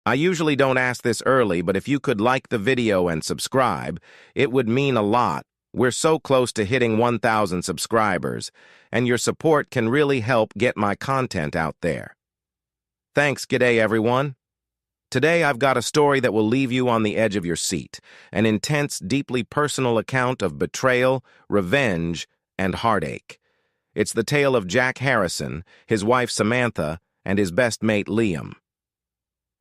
I usually don't ask this early, but if you could like the video and subscribe, it would mean a lot. We're so close to hitting 1,000 subscribers, and your support can really help get my content out there. Thanks, g'day everyone. Today I've got a story that will leave you on the edge of your seat, an intense, deeply personal account of betrayal, revenge, and heartache. It's the tale of Jack Harrison, his wife Samantha, and his best mate Liam.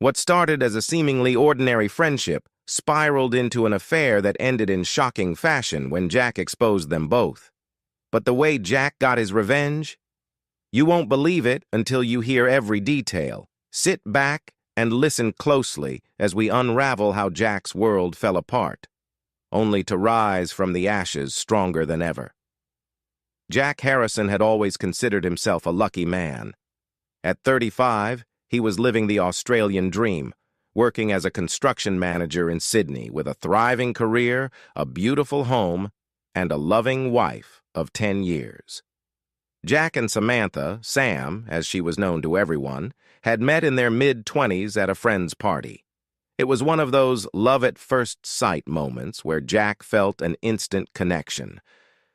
What started as a seemingly ordinary friendship spiraled into an affair that ended in shocking fashion when Jack exposed them both. But the way Jack got his revenge? You won't believe it until you hear every detail. Sit back and listen closely as we unravel how Jack's world fell apart, only to rise from the ashes stronger than ever. Jack Harrison had always considered himself a lucky man. At 35, he was living the Australian dream, working as a construction manager in Sydney with a thriving career, a beautiful home, and a loving wife of 10 years. Jack and Samantha, Sam, as she was known to everyone, had met in their mid-20s at a friend's party. It was one of those love-at-first-sight moments where Jack felt an instant connection.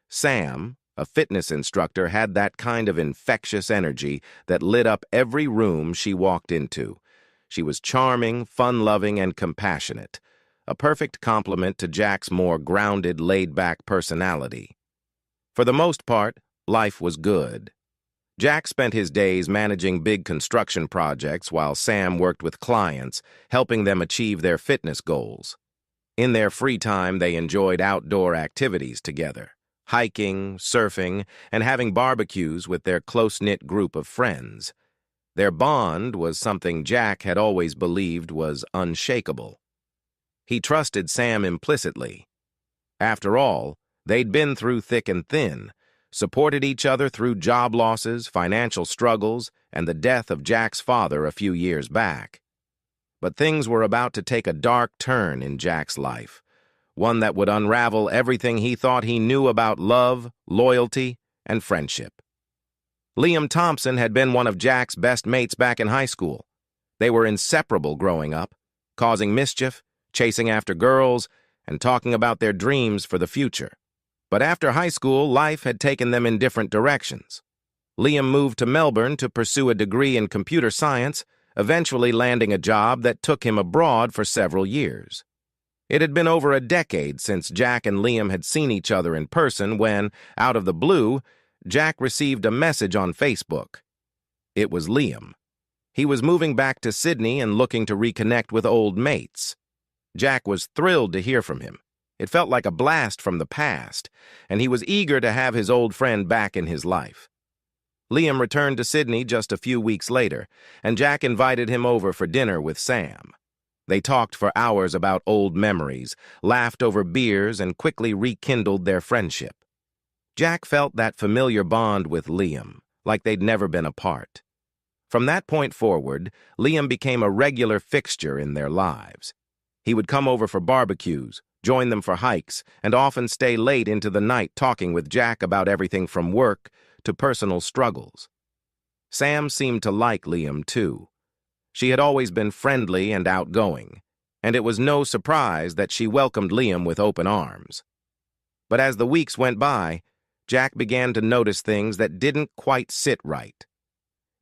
Sam, a fitness instructor, had that kind of infectious energy that lit up every room she walked into. She was charming, fun-loving, and compassionate, a perfect complement to Jack's more grounded, laid-back personality. For the most part, life was good. Jack spent his days managing big construction projects while Sam worked with clients, helping them achieve their fitness goals. In their free time, they enjoyed outdoor activities together, hiking, surfing, and having barbecues with their close-knit group of friends. Their bond was something Jack had always believed was unshakable. He trusted Sam implicitly. After all, they'd been through thick and thin, supported each other through job losses, financial struggles, and the death of Jack's father a few years back. But things were about to take a dark turn in Jack's life, one that would unravel everything he thought he knew about love, loyalty, and friendship. Liam Thompson had been one of Jack's best mates back in high school. They were inseparable growing up, causing mischief, chasing after girls, and talking about their dreams for the future. But after high school, life had taken them in different directions. Liam moved to Melbourne to pursue a degree in computer science, eventually landing a job that took him abroad for several years. It had been over a decade since Jack and Liam had seen each other in person when, out of the blue, Jack received a message on Facebook. It was Liam. He was moving back to Sydney and looking to reconnect with old mates. Jack was thrilled to hear from him. It felt like a blast from the past, and he was eager to have his old friend back in his life. Liam returned to Sydney just a few weeks later, and Jack invited him over for dinner with Sam. They talked for hours about old memories, laughed over beers, and quickly rekindled their friendship. Jack felt that familiar bond with Liam, like they'd never been apart. From that point forward, Liam became a regular fixture in their lives. He would come over for barbecues, join them for hikes, and often stay late into the night talking with Jack about everything from work to personal struggles. Sam seemed to like Liam, too. She had always been friendly and outgoing, and it was no surprise that she welcomed Liam with open arms. But as the weeks went by, Jack began to notice things that didn't quite sit right.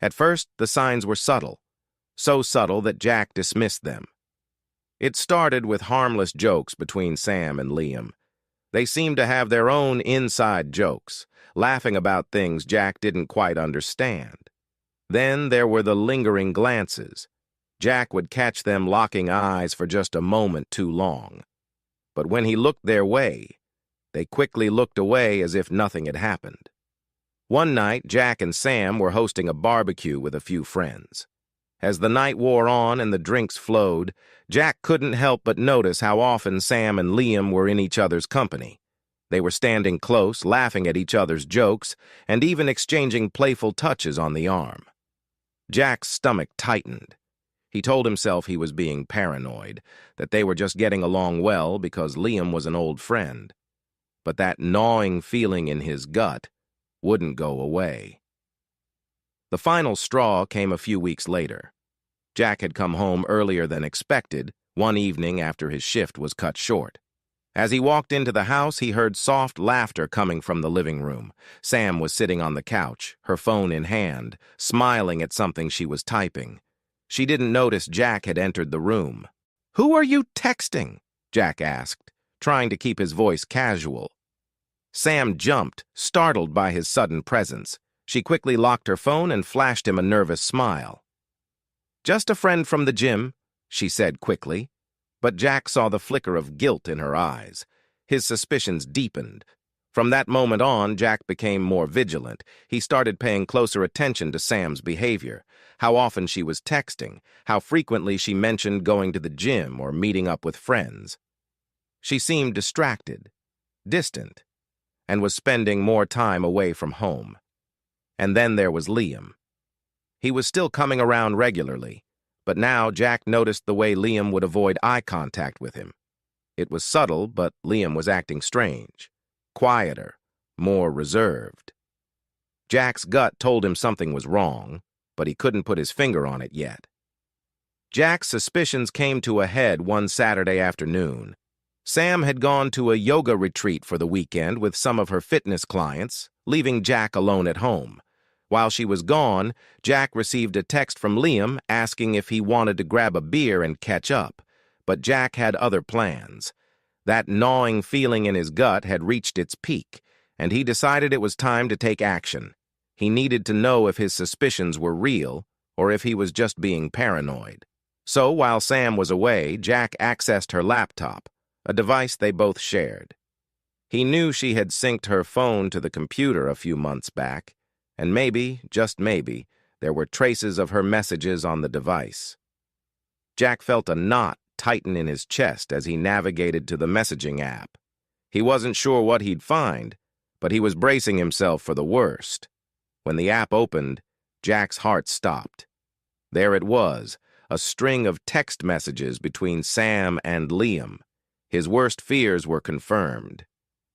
At first, the signs were subtle, so subtle that Jack dismissed them. It started with harmless jokes between Sam and Liam. They seemed to have their own inside jokes, laughing about things Jack didn't quite understand. Then there were the lingering glances. Jack would catch them locking eyes for just a moment too long. But when he looked their way, they quickly looked away as if nothing had happened. One night, Jack and Sam were hosting a barbecue with a few friends. As the night wore on and the drinks flowed, Jack couldn't help but notice how often Sam and Liam were in each other's company. They were standing close, laughing at each other's jokes, and even exchanging playful touches on the arm. Jack's stomach tightened. He told himself he was being paranoid, that they were just getting along well because Liam was an old friend. But that gnawing feeling in his gut wouldn't go away. The final straw came a few weeks later. Jack had come home earlier than expected, one evening after his shift was cut short. As he walked into the house, he heard soft laughter coming from the living room. Sam was sitting on the couch, her phone in hand, smiling at something she was typing. She didn't notice Jack had entered the room. "Who are you texting?" Jack asked, trying to keep his voice casual. Sam jumped, startled by his sudden presence. She quickly locked her phone and flashed him a nervous smile. "Just a friend from the gym," she said quickly. But Jack saw the flicker of guilt in her eyes. His suspicions deepened. From that moment on, Jack became more vigilant. He started paying closer attention to Sam's behavior, how often she was texting, how frequently she mentioned going to the gym or meeting up with friends. She seemed distracted, distant, and was spending more time away from home. And then there was Liam. He was still coming around regularly, but now Jack noticed the way Liam would avoid eye contact with him. It was subtle, but Liam was acting strange, quieter, more reserved. Jack's gut told him something was wrong, but he couldn't put his finger on it yet. Jack's suspicions came to a head one Saturday afternoon. Sam had gone to a yoga retreat for the weekend with some of her fitness clients, leaving Jack alone at home. While she was gone, Jack received a text from Liam asking if he wanted to grab a beer and catch up, but Jack had other plans. That gnawing feeling in his gut had reached its peak, and he decided it was time to take action. He needed to know if his suspicions were real or if he was just being paranoid. So while Sam was away, Jack accessed her laptop, a device they both shared. He knew she had synced her phone to the computer a few months back, and maybe, just maybe, there were traces of her messages on the device. Jack felt a knot tighten in his chest as he navigated to the messaging app. He wasn't sure what he'd find, but he was bracing himself for the worst. When the app opened, Jack's heart stopped. There it was, a string of text messages between Sam and Liam. His worst fears were confirmed.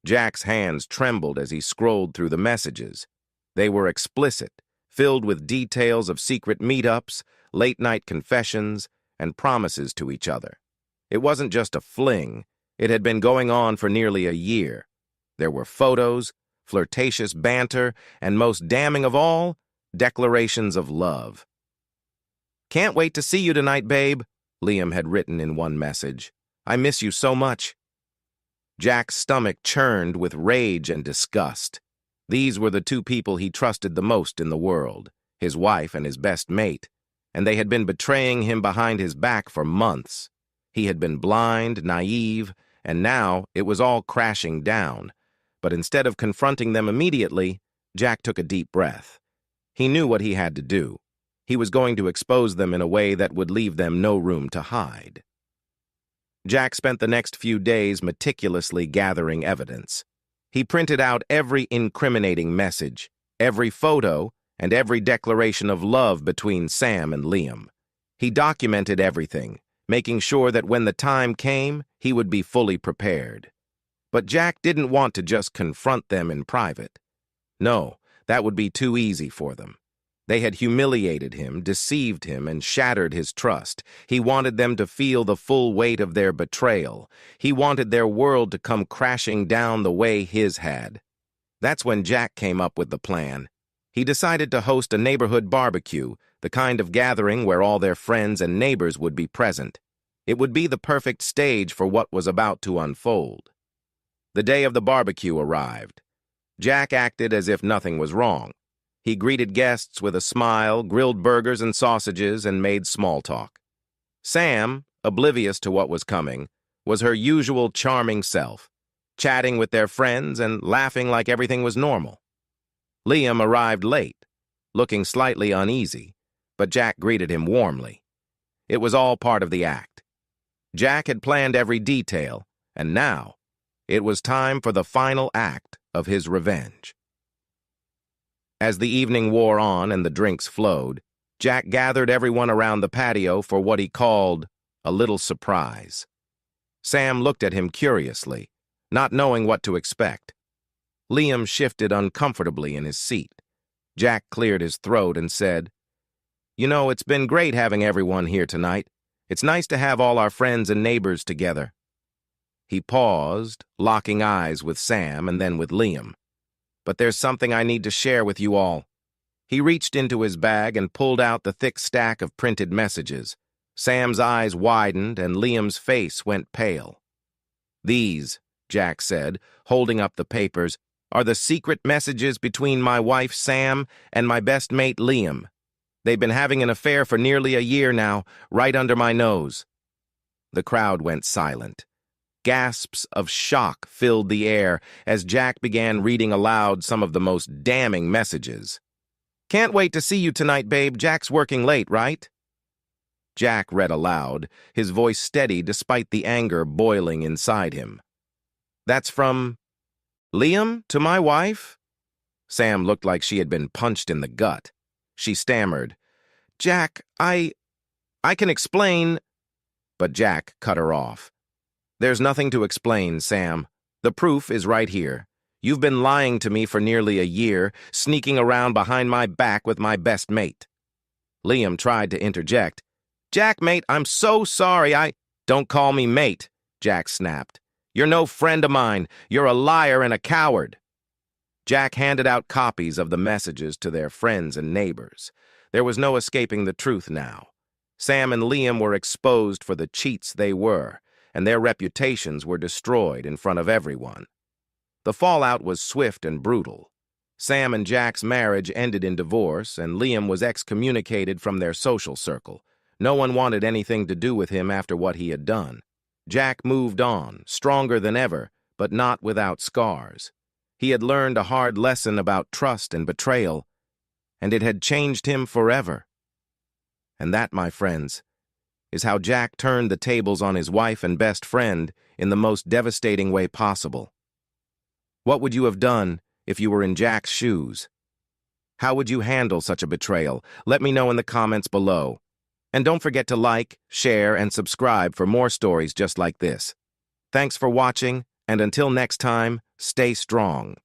Jack's hands trembled as he scrolled through the messages. They were explicit, filled with details of secret meetups, late-night confessions, and promises to each other. It wasn't just a fling. It had been going on for nearly a year. There were photos, flirtatious banter, and most damning of all, declarations of love. "Can't wait to see you tonight, babe," Liam had written in one message. "I miss you so much." Jack's stomach churned with rage and disgust. These were the two people he trusted the most in the world, his wife and his best mate, and they had been betraying him behind his back for months. He had been blind, naive, and now it was all crashing down. But instead of confronting them immediately, Jack took a deep breath. He knew what he had to do. He was going to expose them in a way that would leave them no room to hide. Jack spent the next few days meticulously gathering evidence. He printed out every incriminating message, every photo, and every declaration of love between Sam and Liam. He documented everything, making sure that when the time came, he would be fully prepared. But Jack didn't want to just confront them in private. No, that would be too easy for them. They had humiliated him, deceived him, and shattered his trust. He wanted them to feel the full weight of their betrayal. He wanted their world to come crashing down the way his had. That's when Jack came up with the plan. He decided to host a neighborhood barbecue, the kind of gathering where all their friends and neighbors would be present. It would be the perfect stage for what was about to unfold. The day of the barbecue arrived. Jack acted as if nothing was wrong. He greeted guests with a smile, grilled burgers and sausages, and made small talk. Sam, oblivious to what was coming, was her usual charming self, chatting with their friends and laughing like everything was normal. Liam arrived late, looking slightly uneasy, but Jack greeted him warmly. It was all part of the act. Jack had planned every detail, and now it was time for the final act of his revenge. As the evening wore on and the drinks flowed, Jack gathered everyone around the patio for what he called a little surprise. Sam looked at him curiously, not knowing what to expect. Liam shifted uncomfortably in his seat. Jack cleared his throat and said, You know, it's been great having everyone here tonight. It's nice to have all our friends and neighbors together. He paused, locking eyes with Sam and then with Liam. But there's something I need to share with you all. He reached into his bag and pulled out the thick stack of printed messages. Sam's eyes widened and Liam's face went pale. "These," Jack said, holding up the papers, "are the secret messages between my wife Sam and my best mate Liam. They've been having an affair for nearly a year now, right under my nose." The crowd went silent. Gasps of shock filled the air as Jack began reading aloud some of the most damning messages. "Can't wait to see you tonight, babe. Jack's working late, right?" Jack read aloud, his voice steady despite the anger boiling inside him. "That's from Liam to my wife?" Sam looked like she had been punched in the gut. She stammered, "Jack, I can explain—" But Jack cut her off. "There's nothing to explain, Sam. The proof is right here. You've been lying to me for nearly a year, sneaking around behind my back with my best mate." Liam tried to interject. "Jack, mate, I'm so sorry. Don't call me mate," Jack snapped. "You're no friend of mine. You're a liar and a coward." Jack handed out copies of the messages to their friends and neighbors. There was no escaping the truth now. Sam and Liam were exposed for the cheats they were, and their reputations were destroyed in front of everyone. The fallout was swift and brutal. Sam and Jack's marriage ended in divorce, and Liam was excommunicated from their social circle. No one wanted anything to do with him after what he had done. Jack moved on, stronger than ever, but not without scars. He had learned a hard lesson about trust and betrayal, and it had changed him forever. And that, my friends, is how Jack turned the tables on his wife and best friend in the most devastating way possible. What would you have done if you were in Jack's shoes? How would you handle such a betrayal? Let me know in the comments below. And don't forget to like, share, and subscribe for more stories just like this. Thanks for watching, and until next time, stay strong.